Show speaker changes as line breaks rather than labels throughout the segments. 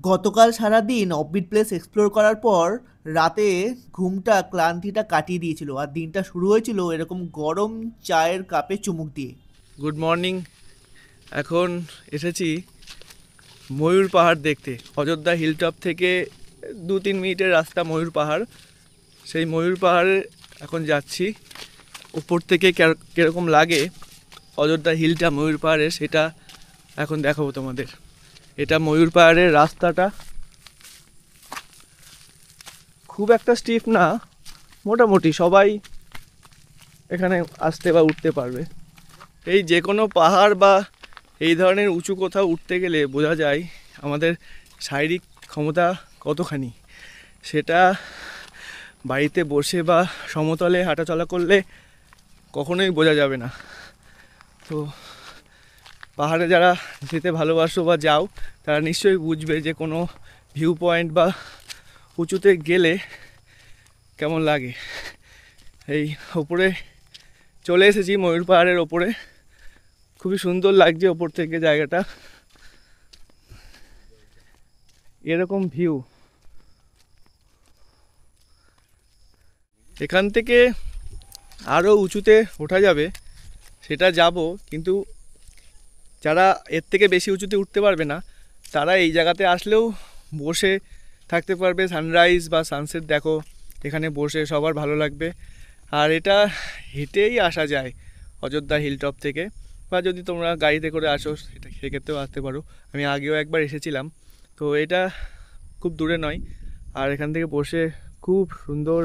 গতকাল সারাদিন offbeat place explore করার পর রাতে ঘুমটা ক্লান্তিটা কাটিয়ে দিয়েছিল, আর দিনটা শুরু হয়েছিল এরকম গরম চায়ের কাপে চুমুক দিয়ে।
Good morning. এখন এসেছি ময়ূর পাহাড় দেখতে। অযোধ্যা হিলটপ থেকে 2-3 মিনিটের রাস্তা ময়ূর পাহাড়। সেই ময়ূর পাহাড়ে এখন যাচ্ছি। উপর থেকে কীরকম লাগে অযোধ্যা হিলটা ময়ূর পাহাড়ে সেটা এখন দেখাবো তোমাদের। এটা ময়ূর পাহাড়ের রাস্তাটা খুব একটা স্টিফ না, মোটামুটি সবাই এখানে আসতে বা উঠতে পারবে। এই যে কোনো পাহাড় বা এই ধরনের উঁচু কোথাও উঠতে গেলে বোঝা যায় আমাদের শারীরিক ক্ষমতা কতখানি। সেটা বাড়িতে বসে বা সমতলে হাঁটাচলা করলে কখনোই বোঝা যাবে না। তো পাহাড়ে যারা যেতে ভালোবাসো বা যাও তারা নিশ্চয়ই বুঝবে যে কোনো ভিউ পয়েন্ট বা উঁচুতে গেলে কেমন লাগে। এই ওপরে চলে এসেছি ময়ূর পাহাড়ের ওপরে। খুবই সুন্দর লাগছে ওপর থেকে জায়গাটা, এরকম ভিউ। এখান থেকে আরও উঁচুতে ওঠা যাবে, সেটা যাব, কিন্তু যারা এর থেকে বেশি উঁচুতে উঠতে পারবে না তারা এই জায়গাতে আসলেও বসে থাকতে পারবে। সানরাইজ বা সানসেট দেখো এখানে বসে সবার ভালো লাগবে। আর এটা হেঁটেই আসা যায় অযোধ্যা হিলটপ থেকে, বা যদি তোমরা গাড়িতে করে আসো সেক্ষেত্রেও আসতে পারো। আমি আগেও একবার এসেছিলাম, তো এটা খুব দূরে নয়। আর এখান থেকে বসে খুব সুন্দর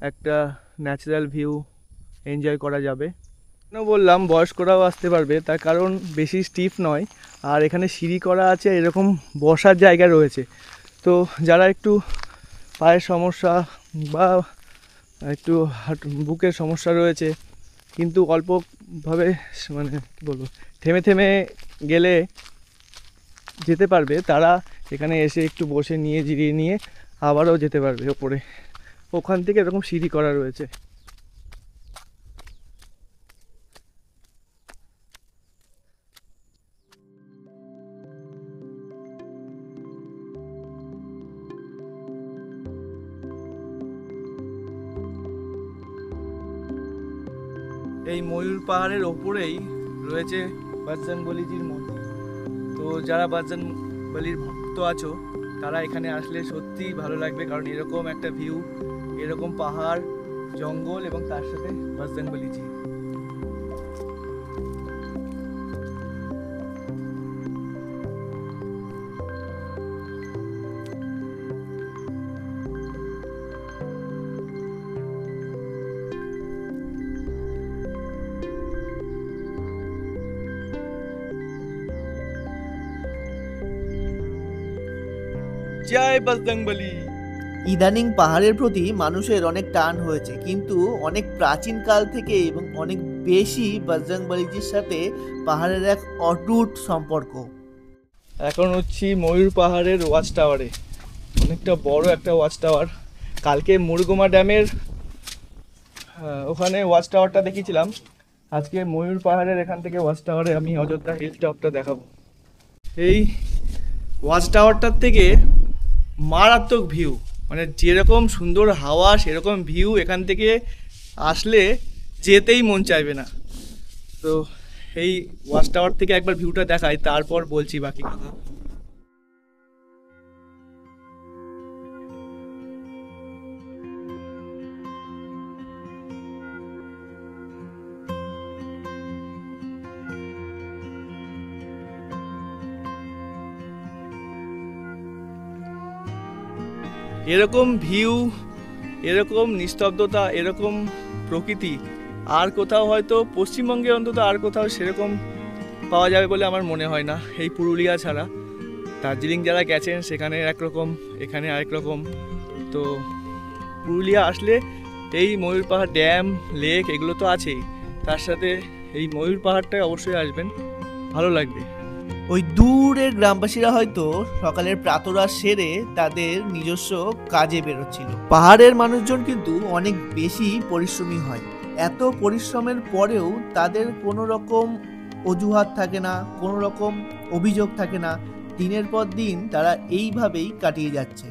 একটা ন্যাচারাল ভিউ এনজয় করা যাবে। বললাম বয়স্করাও আসতে পারবে, তার কারণ বেশি স্টিফ নয়, আর এখানে সিঁড়ি করা আছে, এরকম বসার জায়গা রয়েছে। তো যারা একটু পায়ের সমস্যা বা একটু বুকের সমস্যা রয়েছে, কিন্তু অল্পভাবে মানে কী বলবো থেমে থেমে গেলে যেতে পারবে, তারা এখানে এসে একটু বসে নিয়ে জিরিয়ে নিয়ে আবারও যেতে পারবে ওপরে। ওখান থেকে এরকম সিঁড়ি করা রয়েছে। এই ময়ূর পাহাড়ের ওপরেই রয়েছে বজরংবলীজির মন্দির। তো যারা বজরংবলীর ভক্ত আছো তারা এখানে আসলে সত্যিই ভালো লাগবে, কারণ এরকম একটা ভিউ, এরকম পাহাড়, জঙ্গল এবং তার সাথে বজরংবলীজি। জয় বজরংবলী।
ইদানিং পাহাড়ের প্রতি মানুষের অনেক টান হয়েছে, কিন্তু অনেক প্রাচীন কাল থেকে এবং অনেক বেশি বজরংবলীজির সাথে পাহাড়ের এক অটুট সম্পর্ক।
এখন হচ্ছি ময়ূর পাহাড়ের ওয়াচ টাওয়ারে। অনেকটা বড় একটা ওয়াচ টাওয়ার। কালকে মুরগুমা ড্যামের ওখানে ওয়াচ টাওয়ারটা দেখিয়েছিলাম, আজকে ময়ূর পাহাড়ের এখান থেকে ওয়াচ টাওয়ারে আমি অযোধ্যা হিল টপটা দেখাবো। এই ওয়াচ টাওয়ারটার থেকে মারাত্মক ভিউ, মানে যেরকম সুন্দর হাওয়া সেরকম ভিউ এখান থেকে আসলে যেতেই মন চাইবে না। তো এই ওয়াচ টাওয়ার থেকে একবার ভিউটা দেখাই, তারপর বলছি বাকি কথা। এরকম ভিউ, এরকম নিস্তব্ধতা, এরকম প্রকৃতি আর কোথাও হয়তো পশ্চিমবঙ্গে অন্তত আর কোথাও সেরকম পাওয়া যাবে বলে আমার মনে হয় না, এই পুরুলিয়া ছাড়া। দার্জিলিং যারা গেছেন সেখানে একরকম, এখানে আরেক রকম। তো পুরুলিয়া আসলে এই ময়ূর পাহাড় ড্যাম, লেক এগুলো তো আছেই, তার সাথে এই ময়ূর পাহাড়টায় অবশ্যই আসবেন, ভালো লাগবে।
ওই দূরের গ্রামবাসীরা হয়তো সকালের প্রাতরাশ সেরে তাদের নিজস্ব কাজে বেরোচ্ছিল। পাহাড়ের মানুষজন কিন্তু অনেক বেশি পরিশ্রমী হয়। এত পরিশ্রমের পরেও তাদের কোনো রকম অজুহাত থাকে না, কোনো রকম অভিযোগ থাকে না। দিনের পর দিন তারা এইভাবেই কাটিয়ে যাচ্ছে।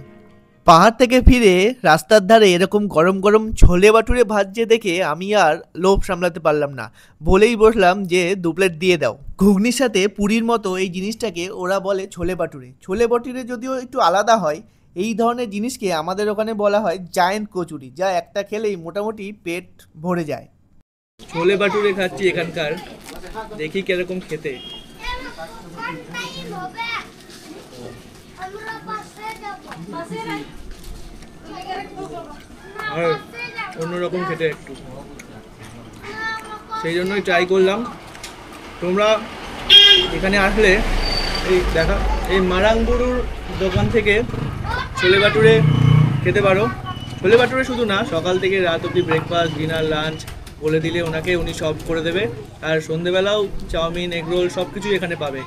পাহাড় থেকে ফিরে রাস্তার ধারে এরকম গরম গরম ছোলে বাটুরে ভাজছে দেখে আমি আর লোভ সামলাতে পারলাম না, বলেই বসলাম যে 2 প্লেট দিয়ে দাও। ঘুগনির সাথে পুরীর মতো এই জিনিসটাকে ওরা বলে ছোলে বাটুরে। ছোলে বাটুরে যদিও একটু আলাদা হয়, এই ধরনের জিনিসকে আমাদের ওখানে বলা হয় জায়েন্ট কচুরি, যা একটা খেলেই মোটামুটি পেট ভরে যায়।
ছোলে বাটুরে খাচ্ছি এখানকার, দেখি কিরকম খেতে। আর অন্যরকম খেতে একটু, সেই জন্যই ট্রাই করলাম। তোমরা এখানে আসলে এই দেখা এই মারাংবুরুর দোকান থেকে ছোলে বাটুরে খেতে পারো। ছোলে বাটুরে শুধু না, সকাল থেকে রাত অবধি ব্রেকফাস্ট, ডিনার, লাঞ্চ বলে দিলে উনি সব করে দেবে। আর সন্ধেবেলাও চাউমিন, এগরোল সব কিছুই এখানে পাবে।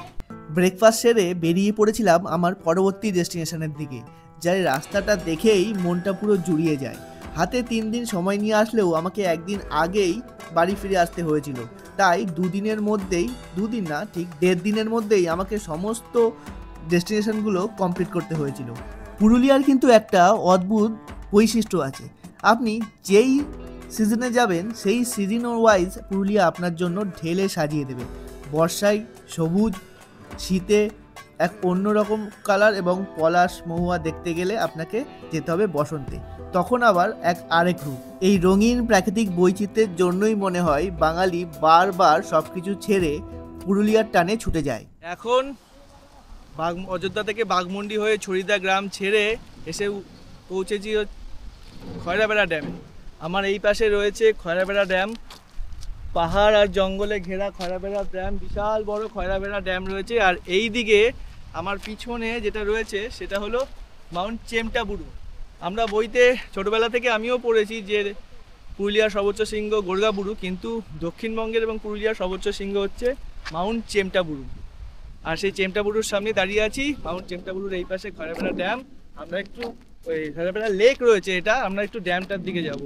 ব্রেকফাস্ট সেরে বেরিয়ে পড়েছিলাম আমার পরবর্তী ডেস্টিনেশনের দিকে, যার রাস্তাটা দেখেই মনটা পুরো জুড়িয়ে যায়। হাতে 3 দিন সময় নিয়ে আসলেও আমাকে একদিন আগেই বাড়ি ফিরে আসতে হয়েছিল, তাই 2 দিনের মধ্যেই, 2 দিন না ঠিক 1.5 দিনের মধ্যেই আমাকে সমস্ত ডেস্টিনেশনগুলো কমপ্লিট করতে হয়েছিল। পুরুলিয়ার কিন্তু একটা অদ্ভুত বৈশিষ্ট্য আছে, আপনি যেই সিজনে যাবেন সেই সিজন ওয়াইজ পুরুলিয়া আপনার জন্য ঢেলে সাজিয়ে দেবে। বর্ষায় সবুজ, শীতে এক অন্যরকম কালার, এবং পলাশ মহুয়া দেখতে গেলে আপনাকে যেতে হবে বসন্তে, তখন আবার আরেক রূপ। এই রঙিন প্রাকৃতিক বৈচিত্র্যের জন্যই মনে হয় বাঙালি বারবার সব কিছু ছেড়ে পুরুলিয়ার টানে ছুটে যায়।
এখন অযোধ্যা থেকে বাঘমুন্ডি হয়ে ছড়িদা গ্রাম ছেড়ে এসে পৌঁছেছি খয়রাবেড়া ড্যামে। আমার এই পাশে রয়েছে খয়রাবেড়া ড্যাম, পাহাড় আর জঙ্গলে ঘেরা খয়রাবেড়া ড্যাম, বিশাল বড় খয়রাবেড়া ড্যাম রয়েছে। আর এই দিকে আমার পিছনে যেটা রয়েছে সেটা হলো মাউন্ট চেমটাবুরু। আমরা বইতে ছোটবেলা থেকে আমিও পড়েছি যে পুরুলিয়ার সর্বোচ্চ শৃঙ্গ গোর্গাবুরু, কিন্তু দক্ষিণবঙ্গের এবং পুরুলিয়ার সর্বোচ্চ শৃঙ্গ হচ্ছে মাউন্ট চেমটাবুরু। আর সেই চেমটাবুরুর সামনে দাঁড়িয়ে আছি। মাউন্ট চেমটাবুরুর এই পাশে খয়রাবেড়া ড্যাম, আমরা একটু ওই খয়রাবেড়া লেক রয়েছে এটা, আমরা একটু ড্যামটার দিকে যাব।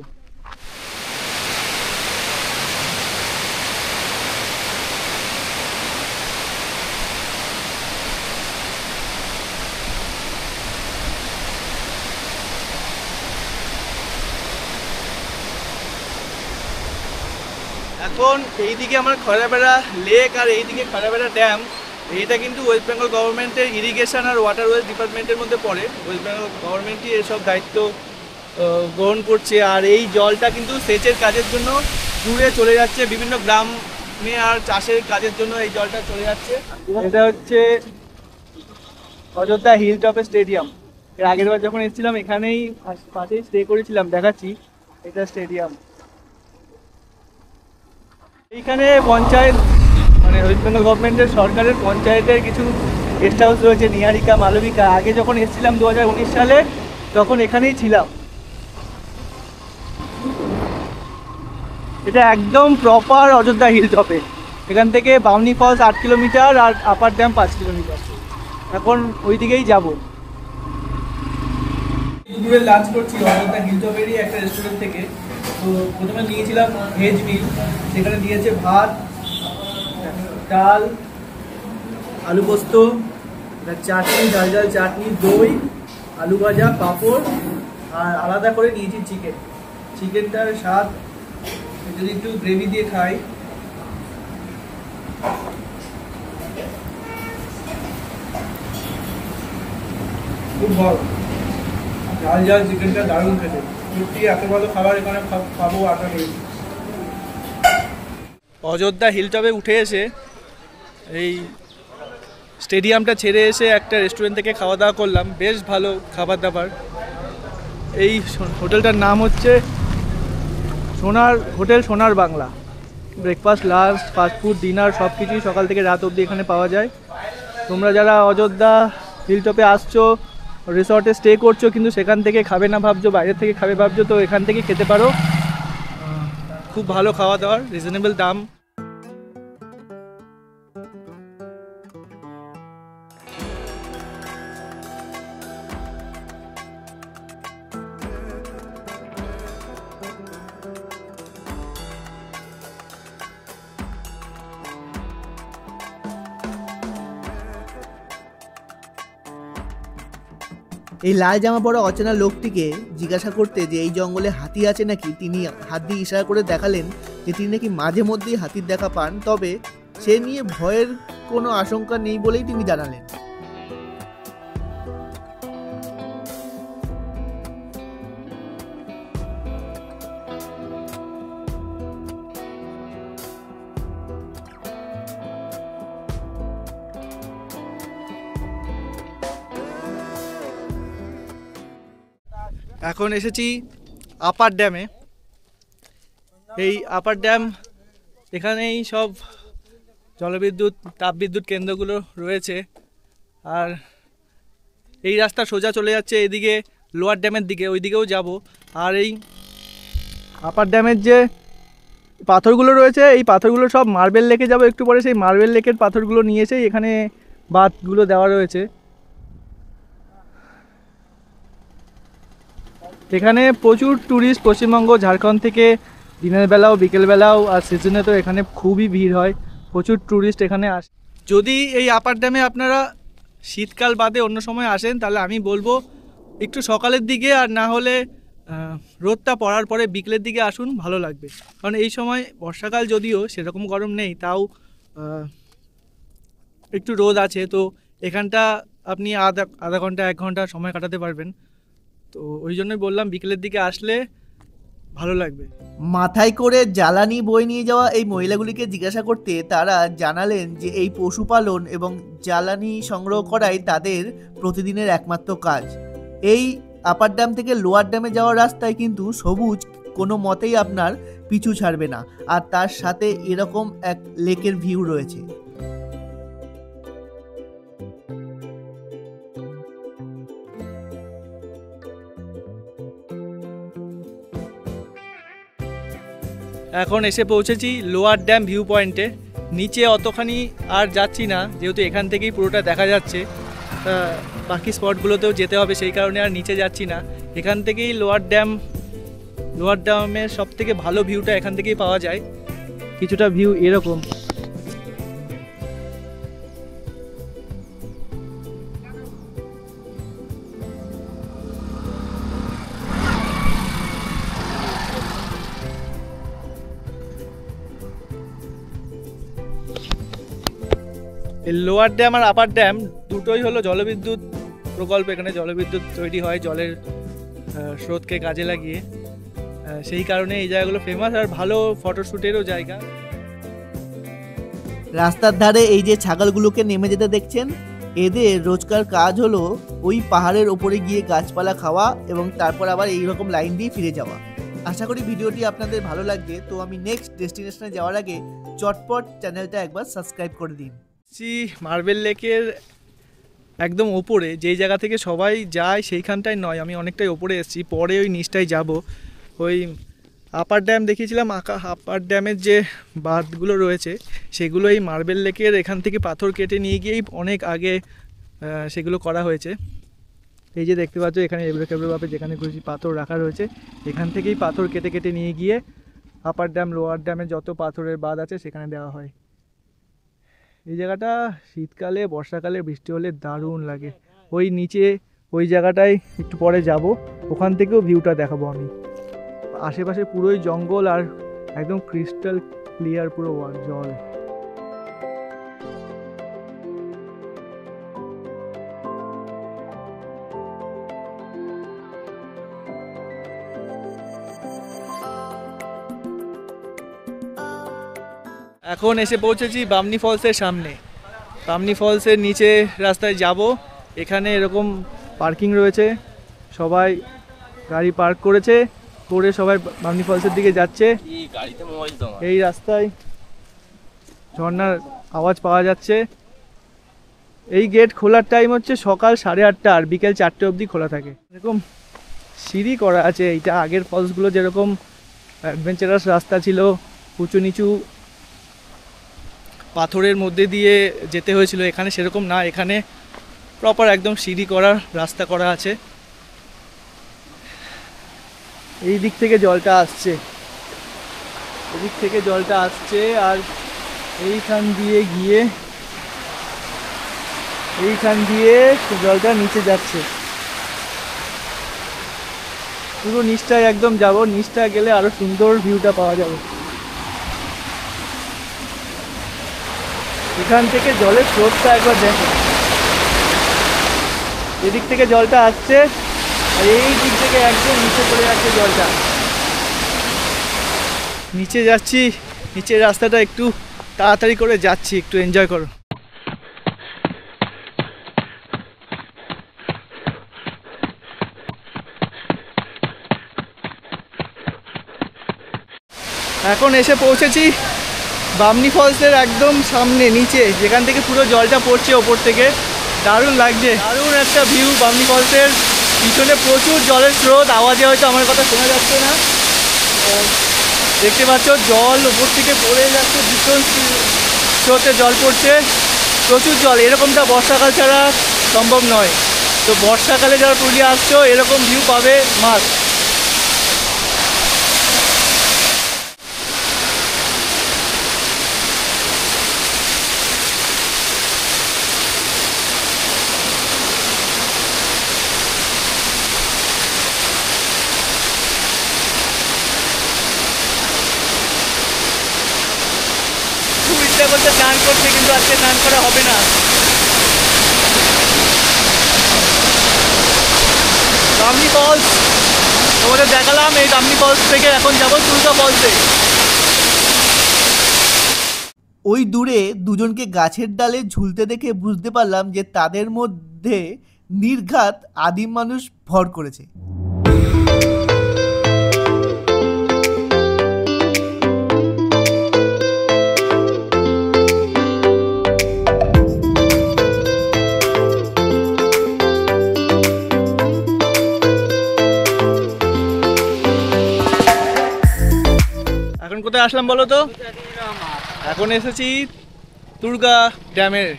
এখন এইদিকে আমার খয়রাবেড়া লেক আর এইদিকে খয়রাবেড়া ড্যাম, এইটা কিন্তু ওয়েস্ট বেঙ্গল গভর্নমেন্টের ইরিগেশন আর ওয়াটারওয়েজ ডিপার্টমেন্টের মধ্যে পড়ে। ওয়েস্ট বেঙ্গল গভর্নমেন্টই এসব দায়িত্ব গ্রহণ করছে। আর এই জলটা কিন্তু সেচের কাজের জন্য দূরে চলে যাচ্ছে, বিভিন্ন গ্রামে আর চাষের কাজের জন্য এই জলটা চলে যাচ্ছে। এটা হচ্ছে অযোধ্যা হিল টপের স্টেডিয়াম। এর আগের বার যখন এসেছিলাম এখানেই পাশেই স্টে করেছিলাম, দেখাচ্ছি এটা স্টেডিয়াম। এইখানে পঞ্চায়েত, মানে ওয়েস্ট বেঙ্গল গভর্নমেন্টের সরকারের পঞ্চায়েতের কিছু গেস্ট হাউস রয়েছে, নিহারিকা, মালবিকা। আগে যখন এসেছিলাম 2019 সালে তখন এখানেই ছিলাম। এটা একদম প্রপার অযোধ্যা হিল টপে। এখান থেকে বামনি ফলস 8 কিলোমিটার আর আপার ড্যাম 5 কিলোমিটার। এখন ওই দিকেই যাব। দুপুরে লাঞ্চ করছি অযোধ্যা হিল টপেরই একটা রেস্টুরেন্ট থেকে। তো প্রথমে নিয়েছিলাম ভেজ মিল, সেখানে দিয়েছে ভাত, ডাল, আলু পোস্ত, চাটনি, ডাল ডাল চাটনি, দই, আলু ভাজা, পাঁপড়, আর আলাদা করে নিয়েছি চিকেন। চিকেনটার স্বাদ যদি একটু গ্রেভি দিয়ে খাই, খুব ভালো। ঝাল ঝাল চিকেনটা দারুণ খেতে, সত্যি এত ভালো খাবার এখানে খাবো আশা করি। অযোধ্যা হিলটপে উঠে এসে এই স্টেডিয়ামটা ছেড়ে এসে একটা রেস্টুরেন্ট থেকে খাওয়া দাওয়া করলাম, বেশ ভালো খাবার দাবার। এই হোটেলটার নাম হচ্ছে সোনার Bangla. Breakfast, lunch, fast food, dinner সব কিছুই সকাল থেকে রাত অবধি এখানে পাওয়া যায়। তোমরা যারা অযোধ্যা হিলটপে আসছো, রিসর্টে স্টে করছো কিন্তু সেখান থেকে খাবে না ভাবছো, বাইরে থেকে খাবে ভাবছো, তো এখান থেকে খেতে পারো। খুব ভালো খাওয়া দাওয়ার, রিজনেবল দাম।
এই লাল জামা পরা অচেনা লোকটিকে জিজ্ঞাসা করতে যে এই জঙ্গলে হাতি আছে নাকি, তিনি হাত দিয়ে ইশারা করে দেখালেন যে তিনি নাকি মাঝে মধ্যেই হাতির দেখা পান, তবে সে নিয়ে ভয়ের কোনো আশঙ্কা নেই বলেই তিনি জানালেন।
এখন এসেছি আপার ড্যামে। এই আপার ড্যাম, এখানেই সব জলবিদ্যুৎ তাপবিদ্যুৎ কেন্দ্রগুলো রয়েছে। আর এই রাস্তা সোজা চলে যাচ্ছে এদিকে লোয়ার ড্যামের দিকে, ওই দিকেও যাব। আর এই আপার ড্যামের যে পাথরগুলো রয়েছে, এই পাথরগুলো সব মার্বেল লেকে যাব একটু পরে। সেই মার্বেল লেকের পাথরগুলো নিয়ে এসে এখানে বাঁধগুলো দেওয়া রয়েছে। এখানে প্রচুর ট্যুরিস্ট পশ্চিমবঙ্গ ঝাড়খণ্ড থেকে দিনের বেলাও বিকেলবেলাও আর সিজনে তো এখানে খুবই ভিড় হয়, প্রচুর ট্যুরিস্ট এখানে আসে। যদি এই আপার ড্যামে আপনারা শীতকাল বাদে অন্য সময় আসেন তাহলে আমি বলবো একটু সকালের দিকে, আর না হলে রোদটা পড়ার পরে বিকেলের দিকে আসুন, ভালো লাগবে। কারণ এই সময় বর্ষাকাল যদিও সেরকম গরম নেই, তাও একটু রোদ আছে। তো এখানটা আপনি আধা ঘন্টা 1 ঘন্টা সময় কাটাতে পারবেন। তো ওই জন্যই বললাম বিকেলের দিকে আসলে ভালো লাগবে।
মাথায় করে জ্বালানি বয়ে নিয়ে যাওয়া এই মহিলাগুলিকে জিজ্ঞাসা করতে তারা জানালেন যে এই পশুপালন এবং জ্বালানি সংগ্রহ করাই তাদের প্রতিদিনের একমাত্র কাজ। এই আপার ড্যাম থেকে লোয়ার ড্যামে যাওয়ার রাস্তায় কিন্তু সবুজ কোনো মতেই আপনার পিছু ছাড়বে না, আর তার সাথে এরকম এক লেকের ভিউ রয়েছে।
এখন এসে পৌঁছেছি লোয়ার ড্যাম ভিউ পয়েন্টে। নিচে অতখানি আর যাচ্ছি না, যেহেতু এখান থেকেই পুরোটা দেখা যাচ্ছে। বাকি স্পটগুলোতেও যেতে হবে, সেই কারণে আর নিচে যাচ্ছি না। এখান থেকেই লোয়ার ড্যামের সব থেকে ভালো ভিউটা এখান থেকেই পাওয়া যায়। কিছুটা ভিউ এরকম। এই লোয়ার ড্যাম আর আপার ড্যাম দুটোই হলো জলবিদ্যুৎ প্রকল্প। এখানে জলবিদ্যুৎ তৈরি হয় জলের স্রোতকে কাজে লাগিয়ে। সেই কারণে এই জায়গাগুলো ফেমাস আর ভালো ফটোশ্যুটেরও জায়গা।
রাস্তার ধারে এই যে ছাগলগুলোকে নেমে যেতে দেখছেন, এদের রোজকার কাজ হলো ওই পাহাড়ের ওপরে গিয়ে গাছপালা খাওয়া এবং তারপর আবার এইরকম লাইন দিয়ে ফিরে যাওয়া। আশা করি ভিডিওটি আপনাদের ভালো লাগবে। তো আমি নেক্সট ডেস্টিনেশনে যাওয়ার আগে চটপট চ্যানেলটা একবার সাবস্ক্রাইব করে দিন।
মার্বেল লেকের একদম ওপরে, যেই জায়গা থেকে সবাই যায় সেইখানটায় নয়, আমি অনেকটাই ওপরে এসেছি, পরে ওই নিচটায় যাব। ওই আপার ড্যাম দেখিয়েছিলাম, আপার ড্যামের যে বাঁধগুলো রয়েছে সেগুলো এই মার্বেল লেকের এখান থেকে পাথর কেটে নিয়ে গিয়েই অনেক আগে সেগুলো করা হয়েছে। এই যে দেখতে পাচ্ছ এখানে এবড়োখেবড়োভাবে যেখানে খুশি পাথর রাখা রয়েছে, এখান থেকেই পাথর কেটে কেটে নিয়ে গিয়ে আপার ড্যাম লোয়ার ড্যামে যত পাথরের বাঁধ আছে সেখানে দেওয়া হয়। এই জায়গাটা শীতকালে বর্ষাকালে বৃষ্টি হলে দারুণ লাগে। ওই নিচে ওই জায়গাটায় একটু পরে যাব, ওখান থেকেও ভিউটা দেখাবো আমি। আশেপাশে পুরোই জঙ্গল আর একদম ক্রিস্টাল ক্লিয়ার পুরো জল। এখন এসে পৌঁছেছি বামনি ফলসের সামনে। বামনি ফলসের নিচে রাস্তায় যাব। এখানে এরকম পার্কিং রয়েছে, সবাই গাড়ি পার্ক করেছে, করে সবাই বামনি ফলসের দিকে যাচ্ছে। এই রাস্তায় ঝর্ণার আওয়াজ পাওয়া যাচ্ছে। এই গেট খোলার টাইম হচ্ছে সকাল 8:30 আর বিকেল 4টে অবধি খোলা থাকে। এরকম সিঁড়ি করা আছে। এইটা আগের ফলসগুলো যেরকম অ্যাডভেঞ্চারাস রাস্তা ছিল, উঁচু নিচু পাথরের মধ্যে দিয়ে যেতে হয়েছিল, এখানে সেরকম না। এখানে প্রপার একদম সিঁড়ি করা রাস্তা করা আছে। এই দিক থেকে জলটা আসছে, এদিক থেকে জলটা আসছে আর এইখান দিয়ে গিয়ে এইখান দিয়ে জলটা নিচে যাচ্ছে। পুরো নিচটায় একদম যাব, নিচটা গেলে আরো সুন্দর ভিউটা পাওয়া যাবে। এখান থেকে জলের স্রোতটা একবার দেখো, এদিক থেকে জলটা আসছে আর এই দিক থেকে একদম নিচে চলে যাচ্ছে জলটা। নিচে যাচ্ছি, নিচের রাস্তাটা একটু তাড়াতাড়ি করে যাচ্ছি, একটু এনজয় করো। এখন এসে পৌঁছেছি বামনি ফলসের একদম সামনে, নিচে যেখান থেকে পুরো জলটা পড়ছে ওপর থেকে। দারুণ লাগছে, দারুণ একটা ভিউ বামনি ফলসের। পিছনে প্রচুর জলের স্রোত, আওয়াজে হয়তো আমার কথা শোনা যাচ্ছে না। দেখতে পাচ্ছ জল ওপর থেকে পড়ে যাচ্ছে, ভীষণ স্রোতে জল পড়ছে, প্রচুর জল। এরকমটা বর্ষাকাল ছাড়া সম্ভব নয়। তো বর্ষাকালে যারা পুরুলিয়া আসছো এরকম ভিউ পাবে মাস্ট। করতে স্নান করতে, কিন্তু আজকে স্নান করা হবে না। বামনি ফলস তোমাদের দেখালাম, এই বামনি ফলস থেকে এখন যাবো তুলগা ফলসে।
ওই দূরে দুজনকে গাছের ডালে ঝুলতে দেখে বুঝতে পারলাম যে তাদের মধ্যে নির্ঘাত আদিম মানুষ ভর করেছে।
কোথায় আসলাম বলো তো? এখন এসেছি তুর্গা ড্যামের।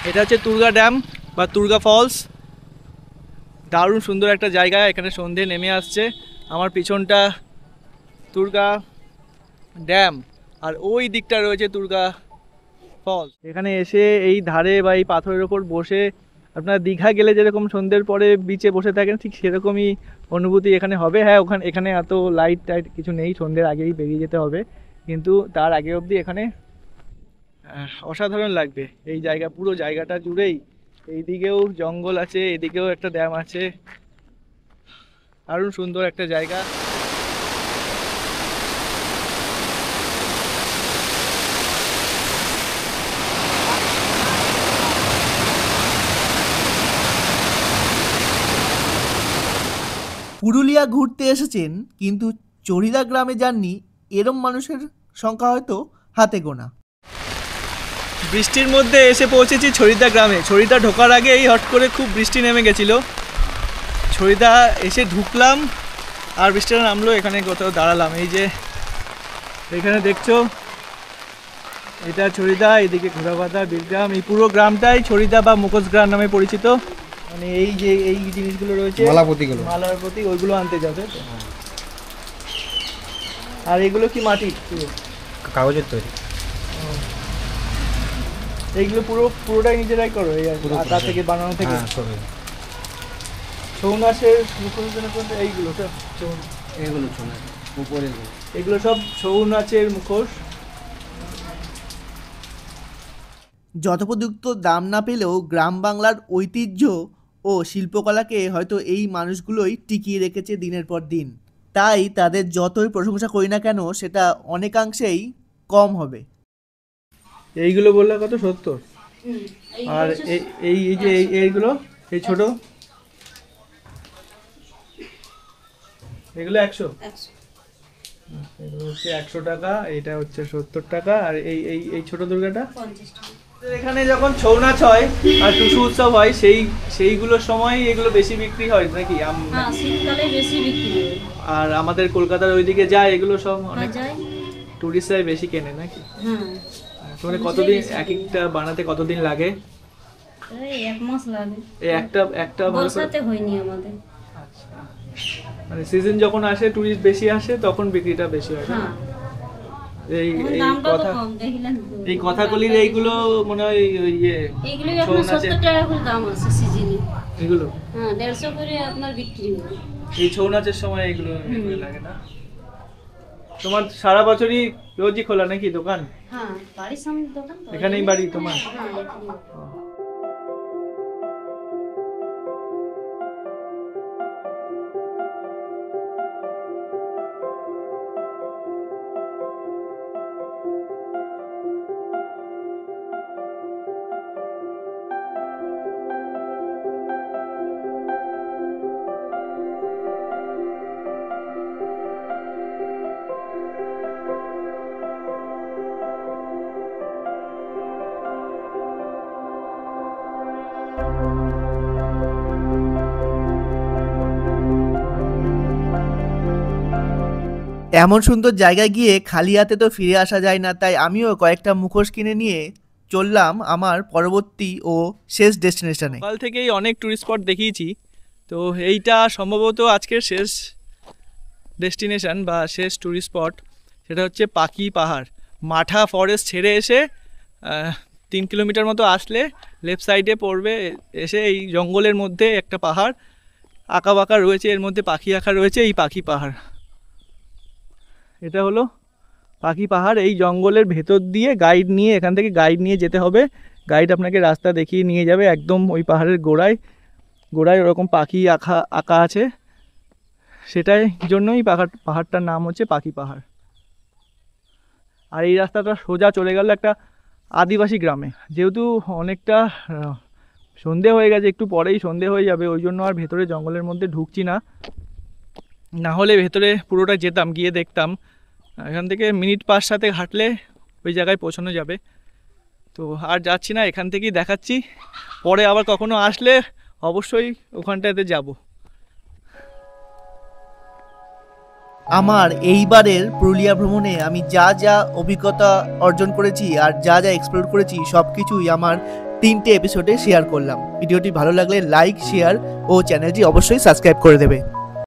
এটা হচ্ছে তুর্গা ড্যাম বা তুর্গা ফলস। দারুণ সুন্দর একটা জায়গা, এখানে সন্ধে নেমে আসছে। আমার পিছনটা তুর্গা ড্যাম আর ওই দিকটা রয়েছে তুর্গা ফলস। এখানে এসে এই ধারে বা এই পাথরের ওপর বসে আপনারা দীঘা গেলে যেরকম সন্ধ্যের পরে বিচে বসে থাকেন, ঠিক সেরকমই অনুভূতি এখানে হবে। হ্যাঁ, এখানে এত লাইট টাইট কিছু নেই, সন্ধ্যের আগেই বেরিয়ে যেতে হবে, কিন্তু তার আগে অবধি এখানে অসাধারণ লাগবে। এই জায়গা, পুরো জায়গাটা জুড়েই, এইদিকেও জঙ্গল আছে, এদিকেও একটা ড্যাম আছে, দারুণ সুন্দর একটা জায়গা।
পুরুলিয়া ঘুরতে এসেছেন কিন্তু চড়িদা গ্রামে যাননি, এরম মানুষের সংখ্যা হয়তো হাতে গোনা।
বৃষ্টির মধ্যে এসে পৌঁছেছি ছড়িদা গ্রামে। ছড়িদা ঢোকার আগেই হট করে খুব বৃষ্টি নেমে গেছিলো। ছড়িদা এসে ঢুকলাম আর বৃষ্টিটা নামলো, এখানে কোথাও দাঁড়ালাম। এই যে এখানে দেখছো, এটা ছড়িদা, এদিকে ঘোড়াবাদা, বীরগ্রাম। এই পুরো গ্রামটাই ছড়িদা বা মুখোশ গ্রাম নামে পরিচিত। মানে এই যে এই জিনিসগুলো রয়েছে, মালার প্রতীক, ওইগুলো আনতে যাবে। আর এগুলো কি মাটির?
কাগজের তৈরি।
এইগুলো পুরোটাই নিজেরাই করো? এই আটা থেকে বানানো থেকে? ছৌ নাচের মুখোশ, এইগুলো তো
এগুলো উপরে
এগুলো সব ছৌ নাচের মুখোশ।
যথোপযুক্ত দাম না পেলেও গ্রাম বাংলার ঐতিহ্য ও শিল্পকলাকে হয়তো এই মানুষগুলোই টিকিয়ে রেখেছে দিনের পর দিন। তাই তাদের যতই প্রশংসা করি না কেন, সেটা অনেকাংশেই কম হবে।
এইগুলো বললে কত? 70। আর এই যে এইগুলো, এই ছোট, এগুলো 100। এগুলো হচ্ছে 100 টাকা, এটা হচ্ছে 70 টাকা। আর এই ছোট দুর্গাটা 50 টাকা। এখানে যখন ছৌ নাচ হয় আর টুসু উৎসব হয়, সেইগুলোর সময় এগুলো বেশি বিক্রি হয় নাকি?
শীতকালে বেশি বিক্রি হয়।
আর আমাদের কলকাতার ওইদিকে যায় এগুলো সব, অনেক টুরিস্টরাই বেশি কেনে নাকি?
হ্যাঁ।
মানে কতদিন এক একটা বানাতে কতদিন লাগে?
এই 1 মাস লাগে।
এই একটা
বর্ষাতে হয়নি আমাদের।
মানে সিজন যখন আসে, টুরিস্ট বেশি আসে, তখন বিক্রিটা বেশি হয়।
হ্যাঁ।
এই
এখন
এই
দামটা তো
কথা
কম দেখলেন তো।
এই কথাকলির এইগুলো মনে হয় ওই ইয়ে
এইগুলো
ছৌ
আপনার
নাচে।
70 টাকা করে দাম আছে সিজনে।
এগুলো
হ্যাঁ 150 করে আপনার বিক্রি হবে।
এই ছৌ নাচের সময় এগুলো এগুলো লাগে না? তোমার সারা বছরই রোজই খোলা নাকি দোকান?
হ্যাঁ বাড়ির সামনে দোকান তো।
এখানেই বাড়ি তোমার?
হ্যাঁ এখানে।
এমন সুন্দর জায়গায় গিয়ে খালি হাতে তো ফিরে আসা যায় না, তাই আমিও কয়েকটা মুখোশ কিনে নিয়ে চললাম আমার পরবর্তী ও শেষ ডেস্টিনেশনে।
সকাল থেকেই অনেক টুরিস্ট স্পট দেখিয়েছি, তো এইটা সম্ভবত আজকের শেষ ডেস্টিনেশন বা শেষ টুরিস্ট স্পট। সেটা হচ্ছে পাখি পাহাড়। মাঠা ফরেস্ট ছেড়ে এসে 3 কিলোমিটার মতো আসলে লেফট সাইডে পড়বে, এসে এই জঙ্গলের মধ্যে একটা পাহাড় আঁকা বাঁকা রয়েছে, এর মধ্যে পাখি আঁকা রয়েছে, এই পাখি পাহাড়। এটা হলো পাখি পাহাড়। এই জঙ্গলের ভেতর দিয়ে গাইড নিয়ে, এখান থেকে গাইড নিয়ে যেতে হবে। গাইড আপনাকে রাস্তা দেখিয়ে নিয়ে যাবে একদম ওই পাহাড়ের গোড়ায় ওরকম পাখি আঁকা আছে। সেটাই জন্যই পাহাড়টার নাম হচ্ছে পাখি পাহাড়। আর এই রাস্তাটা সোজা চলে গেল একটা আদিবাসী গ্রামে। যেহেতু অনেকটা সন্ধে হয়ে গেছে, একটু পরেই সন্ধে হয়ে যাবে, ওই জন্য আর ভেতরে জঙ্গলের মধ্যে ঢুকছি না। না হলে ভেতরে পুরোটা যেতাম, গিয়ে দেখতাম। এখান থেকে মিনিট 5-7 হাঁটলে ওই জায়গায় পৌঁছানো যাবে। তো আর যাচ্ছি না, এখান থেকেই দেখাচ্ছি। পরে আবার কখনো আসলে অবশ্যই ওখানটাতে যাব।
আমার এইবারের পুরুলিয়া ভ্রমণে আমি যা যা অভিজ্ঞতা অর্জন করেছি আর যা যা এক্সপ্লোর করেছি সব কিছুই আমার 3টে এপিসোডে শেয়ার করলাম। ভিডিওটি ভালো লাগলে লাইক, শেয়ার ও চ্যানেলটি অবশ্যই সাবস্ক্রাইব করে দেবে।